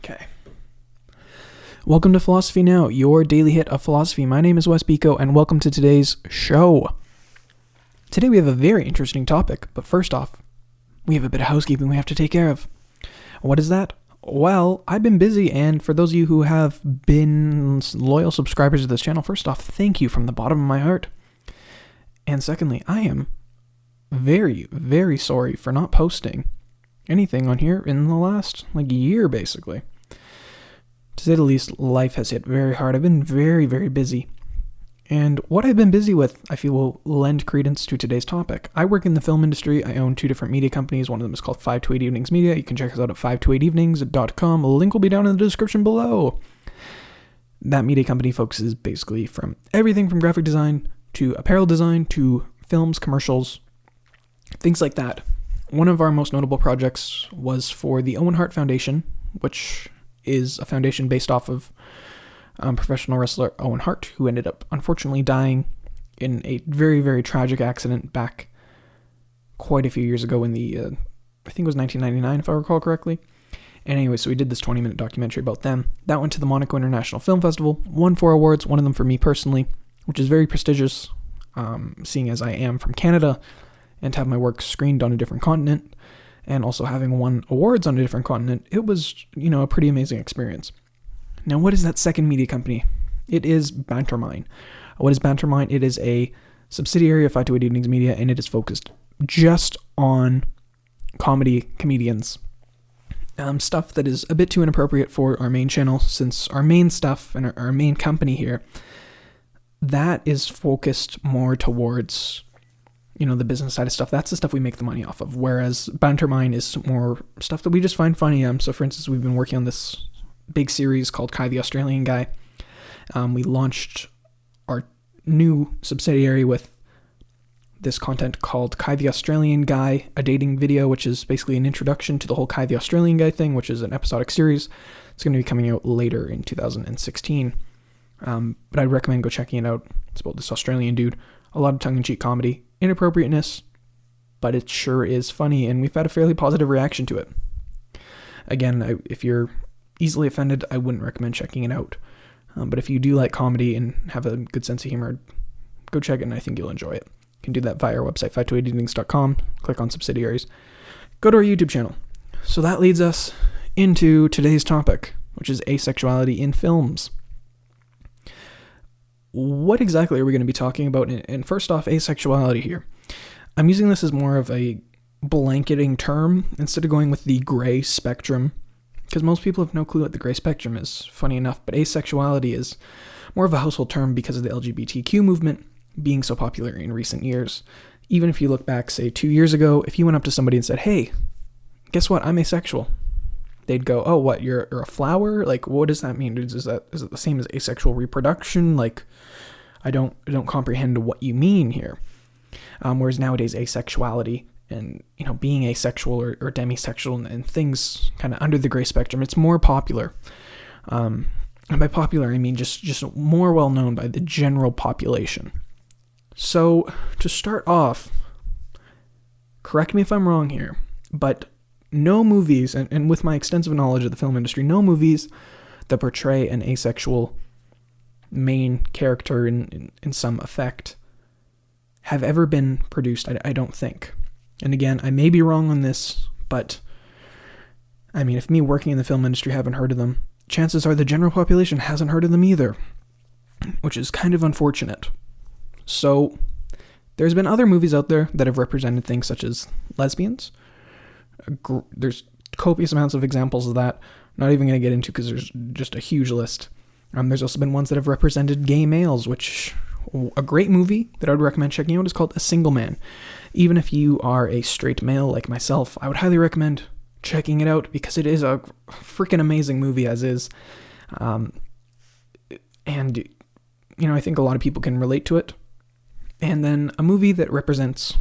Okay. Welcome to Philosophy Now, your daily hit of philosophy. My name is Wes Biko, and welcome to today's show. Today we have a very interesting topic, but first off, we have a bit of housekeeping we have to take care of. What is that? Well, I've been busy, and for those of you who have been loyal subscribers to this channel, first off, thank you from the bottom of my heart. And secondly, I am very, very sorry for not posting anything on here in the last, year, basically. To say the least, life has hit very hard. I've been very, very busy. And what I've been busy with, I feel, will lend credence to today's topic. I work in the film industry. I own two different media companies. One of them is called 528 Evenings Media. You can check us out at 528evenings.com. A link will be down in the description below. That media company focuses basically from everything from graphic design to apparel design to films, commercials, things like that. One of our most notable projects was for the Owen Hart Foundation, which is a foundation based off of professional wrestler Owen Hart, who ended up unfortunately dying in a very, very tragic accident back quite a few years ago in the, I think it was 1999, if I recall correctly. And anyway, so we did this 20-minute documentary about them. That went to the Monaco International Film Festival, won 4 awards, one of them for me personally, which is very prestigious, seeing as I am from Canada and to have my work screened on a different continent, and also having won awards on a different continent. It was, a pretty amazing experience. Now, what is that second media company? It is Bantermine. What is Bantermine? It is a subsidiary of 528 Evenings Media, and it is focused just on comedians. Stuff that is a bit too inappropriate for our main channel, since our main stuff and our main company here, that is focused more towards, the business side of stuff. That's the stuff we make the money off of, whereas Bantermine is more stuff that we just find funny. So for instance, we've been working on this big series called Kai the Australian Guy. We launched our new subsidiary with this content called Kai the Australian Guy, a dating video, which is basically an introduction to the whole Kai the Australian Guy thing, which is an episodic series. It's going to be coming out later in 2016. But I'd recommend go checking it out. It's about this Australian dude. A lot of tongue-in-cheek comedy, inappropriateness, but it sure is funny, and we've had a fairly positive reaction to it. Again, if you're easily offended, I wouldn't recommend checking it out. But if you do like comedy and have a good sense of humor, go check it, and I think you'll enjoy it. You can do that via our website, 528evenings.com, click on subsidiaries, go to our YouTube channel. So that leads us into today's topic, which is asexuality in films. What exactly are we going to be talking about? And first off, asexuality here. I'm using this as more of a blanketing term instead of going with the gray spectrum, because most people have no clue what the gray spectrum is, funny enough, but asexuality is more of a household term because of the LGBTQ movement being so popular in recent years. Even if you look back, say, 2 years ago, if you went up to somebody and said, "Hey, guess what? I'm asexual," they'd go, "Oh, what? You're a flower? What does that mean? Is it the same as asexual reproduction? I don't comprehend what you mean here." Whereas nowadays, asexuality and being asexual or demisexual and things kind of under the gray spectrum, it's more popular. And by popular, I mean just more well known by the general population. So to start off, correct me if I'm wrong here, but no movies, and with my extensive knowledge of the film industry, no movies that portray an asexual main character in some effect have ever been produced, I don't think. And again, I may be wrong on this, but I mean, if me working in the film industry haven't heard of them, chances are the general population hasn't heard of them either, which is kind of unfortunate. So there's been other movies out there that have represented things such as lesbians. There's copious amounts of examples of that. Not even going to get into because there's just a huge list. There's also been ones that have represented gay males, which a great movie that I would recommend checking out is called A Single Man. Even if you are a straight male like myself, I would highly recommend checking it out because it is a freaking amazing movie as is. And I think a lot of people can relate to it. And then a movie that represents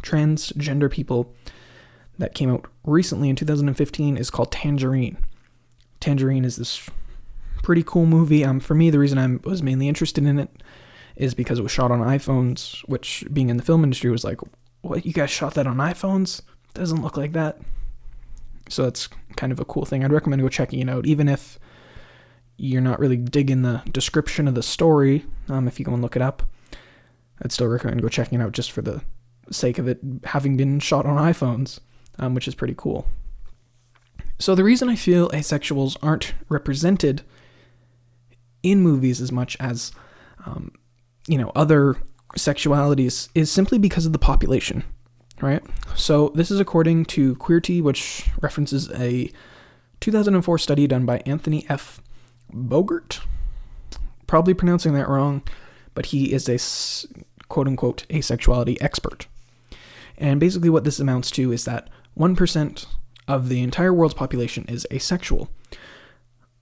transgender people that came out recently in 2015 is called Tangerine. Tangerine is this pretty cool movie. For me, the reason I was mainly interested in it is because it was shot on iPhones, which, being in the film industry, was like, what, you guys shot that on iPhones? Doesn't look like that. So that's kind of a cool thing. I'd recommend go checking it out, even if you're not really digging the description of the story. If you go and look it up, I'd still recommend go checking it out just for the sake of it having been shot on iPhones, which is pretty cool. So the reason I feel asexuals aren't represented in movies as much as, other sexualities is simply because of the population, right? So this is according to Queerty, which references a 2004 study done by Anthony F. Bogert. Probably pronouncing that wrong, but he is a quote-unquote asexuality expert. And basically what this amounts to is that 1% of the entire world's population is asexual.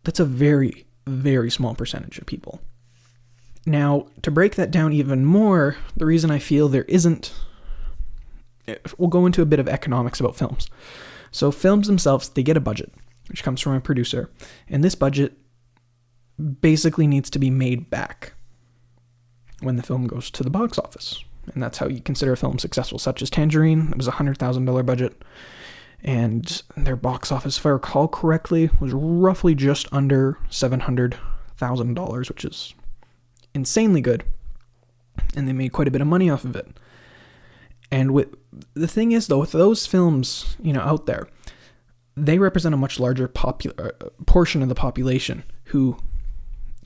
That's a very, very small percentage of people. Now, to break that down even more, the reason I feel there isn't... We'll go into a bit of economics about films. So films themselves, they get a budget, which comes from a producer. And this budget basically needs to be made back when the film goes to the box office. And that's how you consider a film successful, such as Tangerine. It was a $100,000 budget. And their box office, if I recall correctly, was roughly just under $700,000, which is insanely good. And they made quite a bit of money off of it. And the thing is, though, with those films, out there, they represent a much larger portion of the population who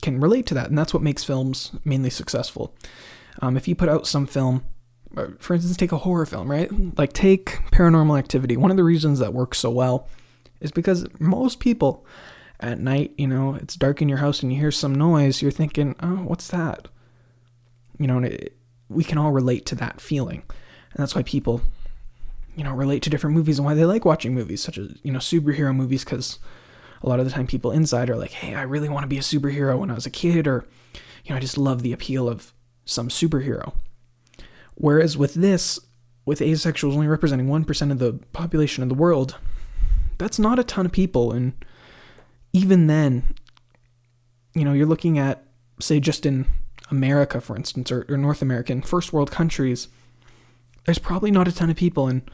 can relate to that. And that's what makes films mainly successful. If you put out some film, for instance, take a horror film, right? Like take Paranormal Activity. One of the reasons that works so well is because most people at night, it's dark in your house and you hear some noise, you're thinking, oh, what's that? We can all relate to that feeling. And that's why people, relate to different movies and why they like watching movies, such as, superhero movies, because a lot of the time people inside are like, hey, I really want to be a superhero when I was a kid, or, I just love the appeal of some superhero. Whereas with asexuals only representing 1% of the population of the world, that's not a ton of people. And even then, you're looking at, say, just in America, for instance, or North American, first world countries, there's probably not a ton of people. And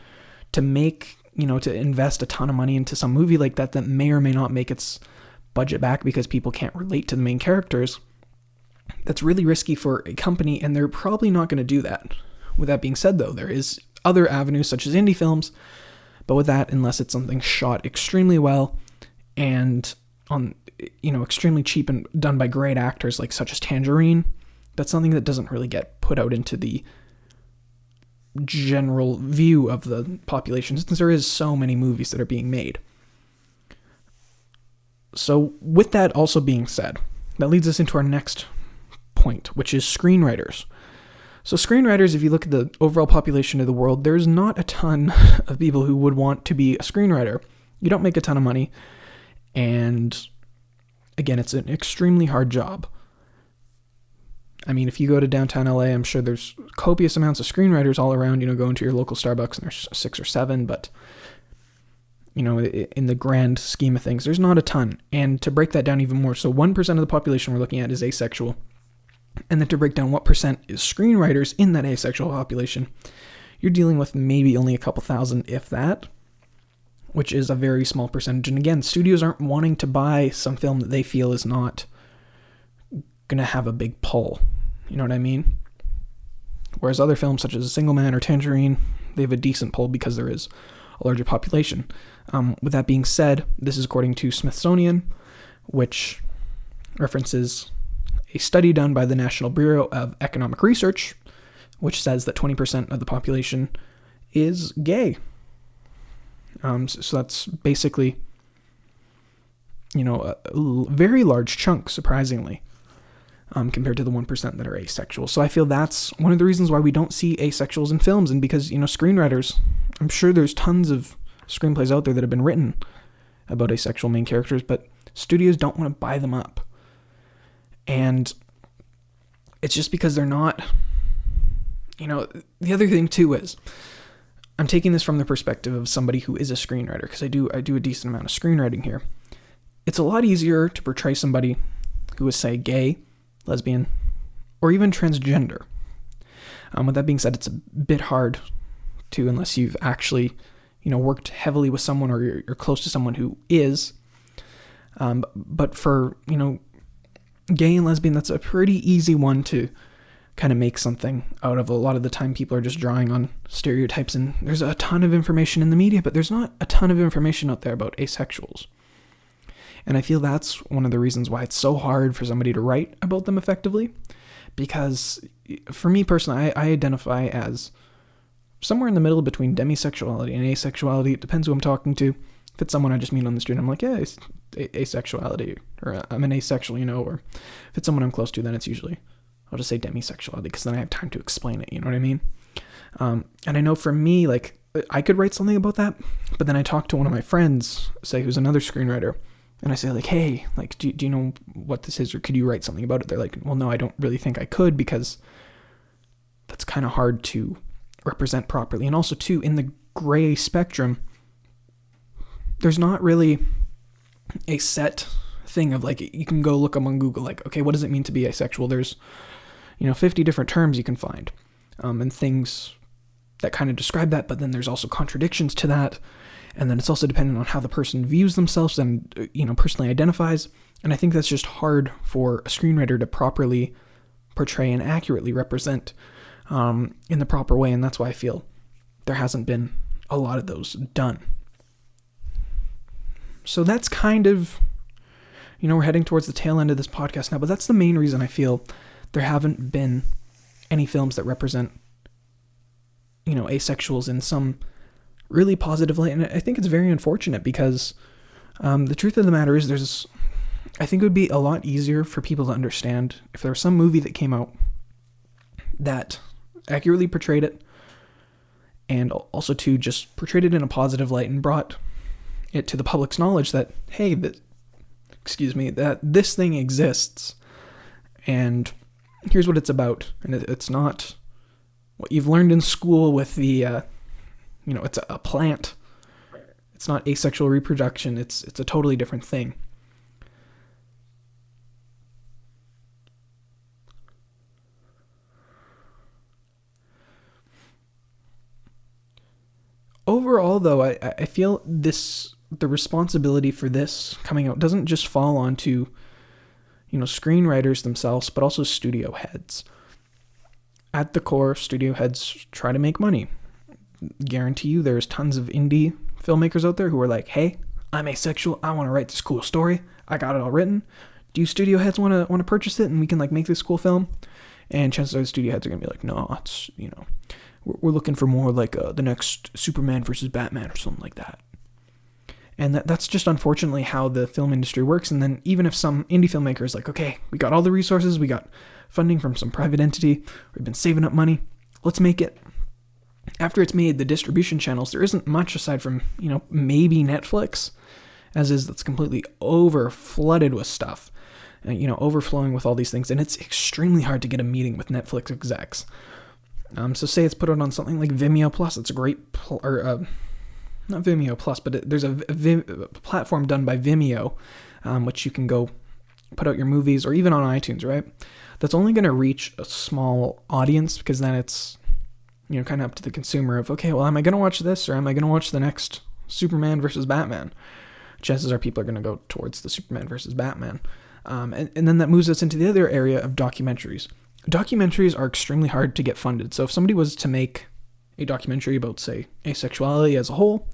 to make, to invest a ton of money into some movie like that may or may not make its budget back because people can't relate to the main characters, that's really risky for a company, and they're probably not going to do that. With that being said, though, there is other avenues such as indie films, but with that, unless it's something shot extremely well and on, extremely cheap and done by great actors like such as Tangerine, that's something that doesn't really get put out into the general view of the population, since there is so many movies that are being made. So with that also being said, that leads us into our next point, which is screenwriters. So screenwriters, if you look at the overall population of the world, there's not a ton of people who would want to be a screenwriter. You don't make a ton of money, and again, it's an extremely hard job. I mean, if you go to downtown LA, I'm sure there's copious amounts of screenwriters all around, go into your local Starbucks and there's 6 or 7, but in the grand scheme of things, there's not a ton. And to break that down even more, so 1% of the population we're looking at is asexual. And then to break down what percent is screenwriters in that asexual population, you're dealing with maybe only a couple thousand, if that, which is a very small percentage. And again, studios aren't wanting to buy some film that they feel is not going to have a big pull. You know what I mean? Whereas other films such as A Single Man or Tangerine, they have a decent pull because there is a larger population. With that being said, this is according to Smithsonian, which references a study done by the National Bureau of Economic Research, which says that 20% of the population is gay. So that's basically, a very large chunk, surprisingly, compared to the 1% that are asexual. So I feel that's one of the reasons why we don't see asexuals in films, and because, screenwriters, I'm sure there's tons of screenplays out there that have been written about asexual main characters, but studios don't want to buy them up. And it's just because they're not, the other thing too is, I'm taking this from the perspective of somebody who is a screenwriter, because I do a decent amount of screenwriting here. It's a lot easier to portray somebody who is, say, gay, lesbian, or even transgender. With that being said, it's a bit hard to, unless you've actually, worked heavily with someone or you're close to someone who is. But for, gay and lesbian, that's a pretty easy one to kind of make something out of. A lot of the time people are just drawing on stereotypes, and there's a ton of information in the media, but there's not a ton of information out there about asexuals. And I feel that's one of the reasons why it's so hard for somebody to write about them effectively, because for me personally, I identify as somewhere in the middle between demisexuality and asexuality. It depends who I'm talking to. If it's someone I just meet on the street, I'm like, yeah, it's asexuality, or I'm an asexual, or if it's someone I'm close to, then it's usually, I'll just say demisexuality, because then I have time to explain it, you know what I mean? And I know for me, like, I could write something about that, but then I talk to one of my friends, say, who's another screenwriter, and I say, like, hey, like, do you know what this is, or could you write something about it? They're like, well, no, I don't really think I could, because that's kind of hard to represent properly. And also, too, in the gray spectrum, there's not really a set thing of, like, you can go look up on Google, like, okay, what does it mean to be asexual? There's, 50 different terms you can find, and things that kind of describe that, but then there's also contradictions to that, and then it's also dependent on how the person views themselves and, personally identifies, and I think that's just hard for a screenwriter to properly portray and accurately represent in the proper way, and that's why I feel there hasn't been a lot of those done. So that's kind of, we're heading towards the tail end of this podcast now, but that's the main reason I feel there haven't been any films that represent, asexuals in some really positive light. And I think it's very unfortunate because the truth of the matter is I think it would be a lot easier for people to understand if there was some movie that came out that accurately portrayed it, and also to just portrayed it in a positive light and brought it to the public's knowledge that, hey, that this thing exists, and here's what it's about. And it's not what you've learned in school with the, it's a plant. It's not asexual reproduction. It's a totally different thing. Overall, though, I feel the responsibility for this coming out doesn't just fall onto, screenwriters themselves, but also studio heads. At the core, studio heads try to make money. Guarantee you there's tons of indie filmmakers out there who are like, hey, I'm asexual, I want to write this cool story, I got it all written. Do you studio heads want to purchase it and we can make this cool film? And chances are the studio heads are going to be like, no, it's, we're looking for more like the next Superman versus Batman or something like that. And that's just unfortunately how the film industry works. And then even if some indie filmmaker is like, okay, we got all the resources, we got funding from some private entity, we've been saving up money, let's make it. After it's made, the distribution channels, there isn't much aside from, maybe Netflix, as is, that's completely flooded with stuff, overflowing with all these things. And it's extremely hard to get a meeting with Netflix execs. So say it's put out on something like Vimeo Plus. It's a great, not Vimeo Plus, but there's a platform done by Vimeo, which you can go put out your movies, or even on iTunes, right? That's only going to reach a small audience, because then it's, kind of up to the consumer of, okay, well, am I going to watch this, or am I going to watch the next Superman versus Batman? Chances are people are going to go towards the Superman versus Batman. And then that moves us into the other area of documentaries. Documentaries are extremely hard to get funded. So if somebody was to make a documentary about, say, asexuality as a whole,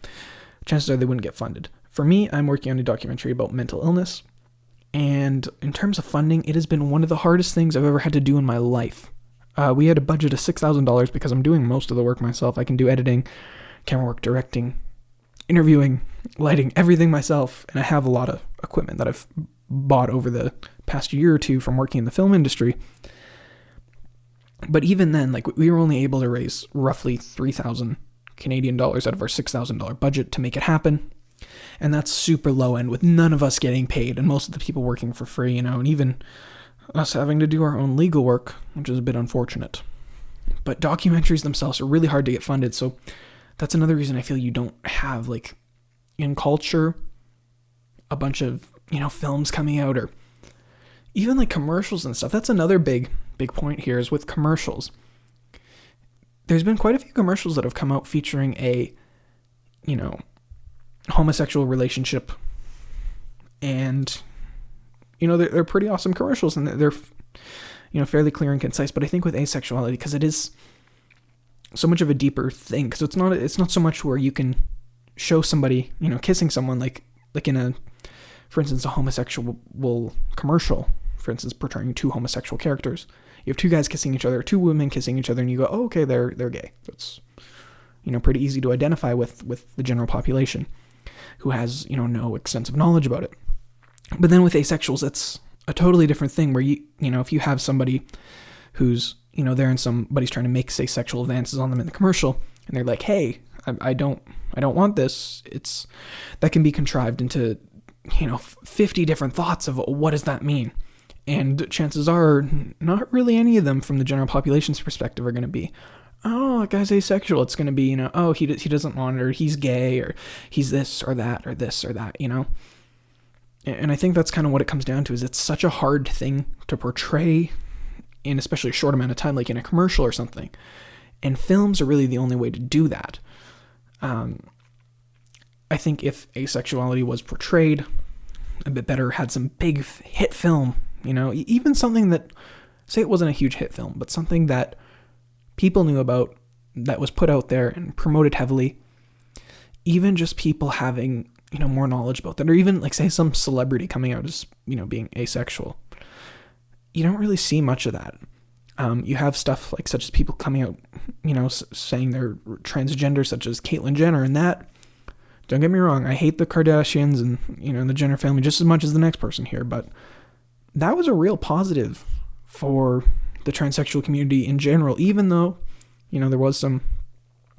chances are they wouldn't get funded. For me, I'm working on a documentary about mental illness. And in terms of funding, it has been one of the hardest things I've ever had to do in my life. We had a budget of $6,000 because I'm doing most of the work myself. I can do editing, camera work, directing, interviewing, lighting, everything myself. And I have a lot of equipment that I've bought over the past year or two from working in the film industry. But even then, we were only able to raise roughly 3,000 Canadian dollars out of our $6,000 budget to make it happen. And that's super low end, with none of us getting paid and most of the people working for free, and even us having to do our own legal work, which is a bit unfortunate. But documentaries themselves are really hard to get funded, so that's another reason I feel you don't have, in culture, a bunch of, films coming out, or even commercials and stuff. That's another big point here, is with commercials. There's been quite a few commercials that have come out featuring a homosexual relationship, and they're pretty awesome commercials, and they're fairly clear and concise. But I think with asexuality, because it is so much of a deeper thing, because it's not so much where you can show somebody kissing someone like in for instance, a homosexual commercial, for instance, portraying two homosexual characters. You have two guys kissing each other, two women kissing each other, and you go, oh, okay, they're gay. That's pretty easy to identify with the general population who has no extensive knowledge about it. But then with asexuals, it's a totally different thing, where if you have somebody who's there and somebody's trying to make, say, sexual advances on them in the commercial, and they're like, hey, I don't want this. That can be contrived into 50 different thoughts of what does that mean. And chances are not really any of them from the general population's perspective are going to be, oh, that guy's asexual. It's going to be, oh, he doesn't want it, or he's gay, or he's this or that, or this or that, And I think that's kind of what it comes down to, is it's such a hard thing to portray in especially a short amount of time, like in a commercial or something. And films are really the only way to do that. I think if asexuality was portrayed a bit better, had some big hit film, even something that, say it wasn't a huge hit film, but something that people knew about, that was put out there and promoted heavily, even just people having, more knowledge about that, or even like, say, some celebrity coming out as, being asexual. You don't really see much of that. You have stuff like such as people coming out, saying they're transgender, such as Caitlyn Jenner, and that, don't get me wrong, I hate the Kardashians and, the Jenner family just as much as the next person here, but that was a real positive for the transsexual community in general, even though, there was some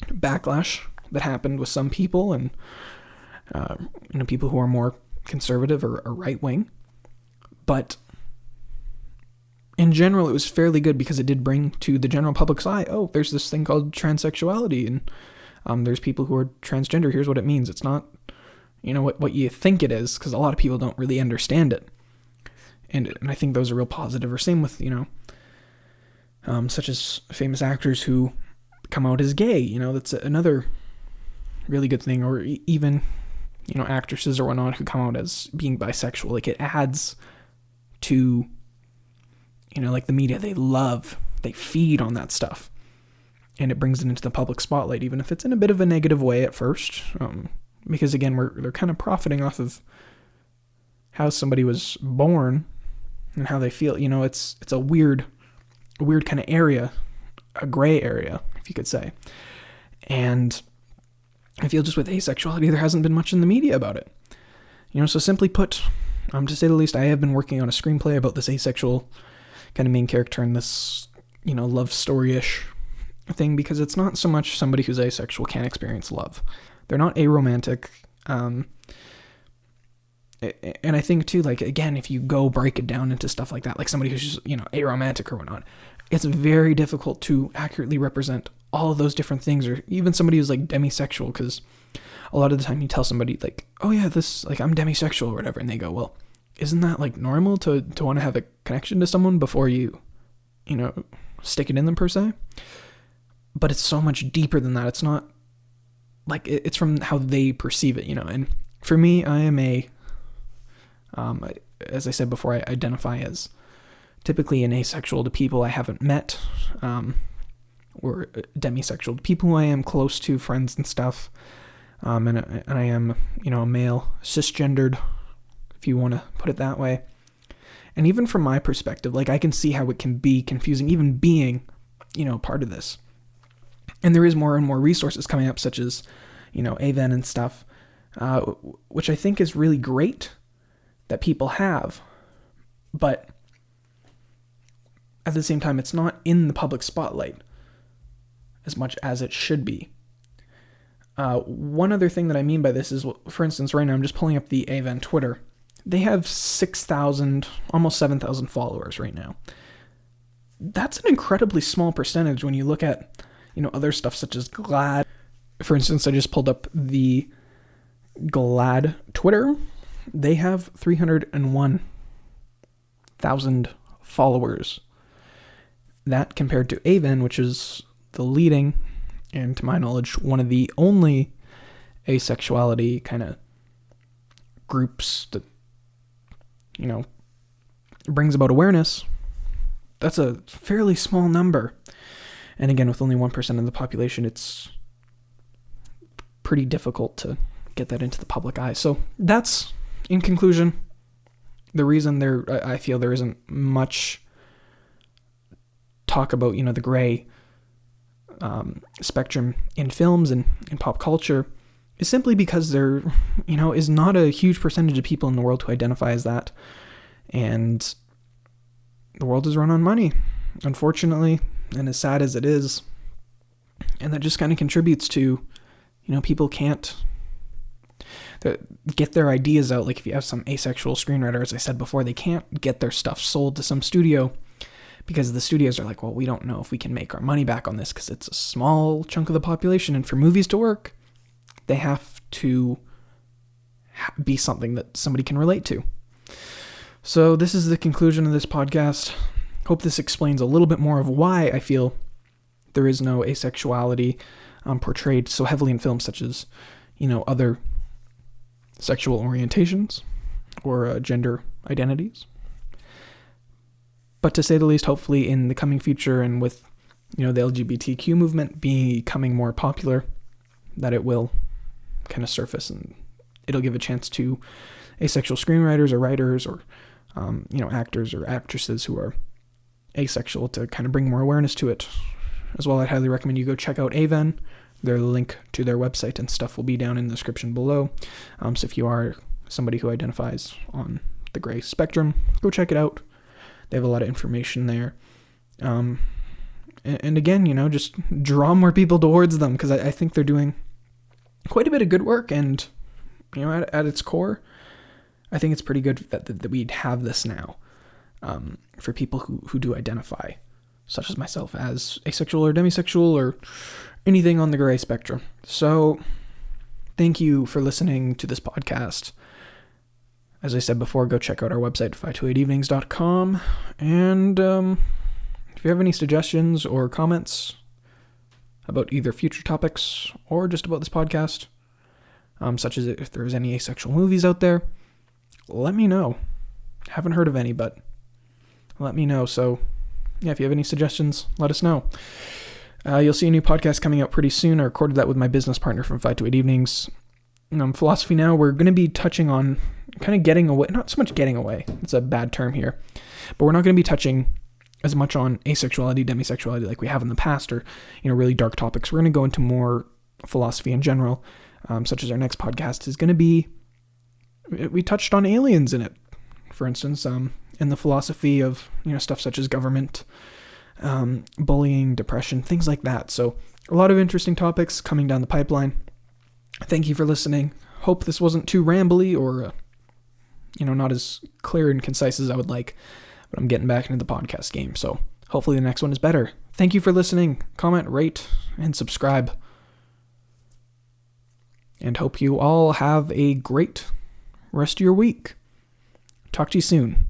backlash that happened with some people and, people who are more conservative or right-wing. But in general, it was fairly good, because it did bring to the general public's eye, oh, there's this thing called transsexuality, and there's people who are transgender. Here's what it means. It's not, what you think it is, because a lot of people don't really understand it. And I think those are real positive. Or same with, such as famous actors who come out as gay. That's another really good thing. Or even, actresses or whatnot who come out as being bisexual. Like, it adds to, like the media. They feed on that stuff. And it brings it into the public spotlight, even if it's in a bit of a negative way at first. Because again, they're kind of profiting off of how somebody was born and how they feel. It's a weird kind of area, a gray area, if you could say. And I feel just with asexuality, there hasn't been much in the media about it. So simply put, to say the least, I have been working on a screenplay about this asexual kind of main character in this, love story-ish thing, because it's not so much somebody who's asexual can't experience love. They're not aromantic. And I think too, like, again, if you go break it down into stuff like that, like somebody who's just, aromantic or whatnot, it's very difficult to accurately represent all of those different things, or even somebody who's like demisexual, because a lot of the time you tell somebody like, oh yeah, this, like, I'm demisexual or whatever, and they go, well, isn't that like normal to want to have a connection to someone before you, stick it in them per se? But it's so much deeper than that. It's not like, it's from how they perceive it, and for me, I am as I said before, I identify as typically an asexual to people I haven't met, or demisexual to people who I am close to, friends and stuff, and I am, a male, cisgendered, if you want to put it that way. And even from my perspective, like, I can see how it can be confusing, even being, part of this. And there is more and more resources coming up, such as, AVEN and stuff, which I think is really great that people have. But at the same time, it's not in the public spotlight as much as it should be. One other thing that I mean by this is, for instance, right now I'm just pulling up the AVEN Twitter. They have 6,000, almost 7,000 followers right now. That's an incredibly small percentage when you look at, other stuff such as GLAAD. For instance, I just pulled up the GLAAD Twitter. They have 301,000 followers. That compared to AVEN, which is the leading, and to my knowledge, one of the only asexuality kind of groups that, brings about awareness, that's a fairly small number. And again, with only 1% of the population, it's pretty difficult to get that into the public eye. So that's, in conclusion, the reason I feel there isn't much talk about, the gray spectrum in films and in pop culture is simply because there, is not a huge percentage of people in the world who identify as that. And the world is run on money, unfortunately, and as sad as it is. And that just kind of contributes to, people can't get their ideas out. Like if you have some asexual screenwriter, as I said before, they can't get their stuff sold to some studio because the studios are like, well, we don't know if we can make our money back on this because it's a small chunk of the population. And for movies to work, they have to be something that somebody can relate to. So this is the conclusion of this podcast. Hope this explains a little bit more of why I feel there is no asexuality portrayed so heavily in films such as, other sexual orientations or gender identities. But to say the least, hopefully in the coming future and with, the LGBTQ movement becoming more popular, that it will kind of surface and it'll give a chance to asexual screenwriters or writers or, actors or actresses who are asexual to kind of bring more awareness to it. As well, I'd highly recommend you go check out Aven. Their link to their website and stuff will be down in the description below. So if you are somebody who identifies on the gray spectrum, go check it out. They have a lot of information there. And again, just draw more people towards them because I think they're doing quite a bit of good work. And, at its core, I think it's pretty good that we'd have this now for people who do identify, such as myself, as asexual or demisexual or anything on the gray spectrum. So thank you for listening to this podcast. As I said before, go check out our website, 528evenings.com. And if you have any suggestions or comments about either future topics or just about this podcast, such as if there's any asexual movies out there, let me know. Haven't heard of any, but let me know. So yeah, if you have any suggestions, let us know. You'll see a new podcast coming out pretty soon. I recorded that with my business partner from 528 Evenings. Philosophy Now, we're going to be touching on kind of getting away, not so much getting away, it's a bad term here, but we're not going to be touching as much on asexuality, demisexuality like we have in the past, or, really dark topics. We're going to go into more philosophy in general, such as our next podcast is going to be, we touched on aliens in it, for instance, and the philosophy of, stuff such as government, bullying, depression, things like that. So a lot of interesting topics coming down the pipeline. Thank you for listening. Hope this wasn't too rambly or, not as clear and concise as I would like, but I'm getting back into the podcast game. So hopefully the next one is better. Thank you for listening. Comment, rate, and subscribe. And hope you all have a great rest of your week. Talk to you soon.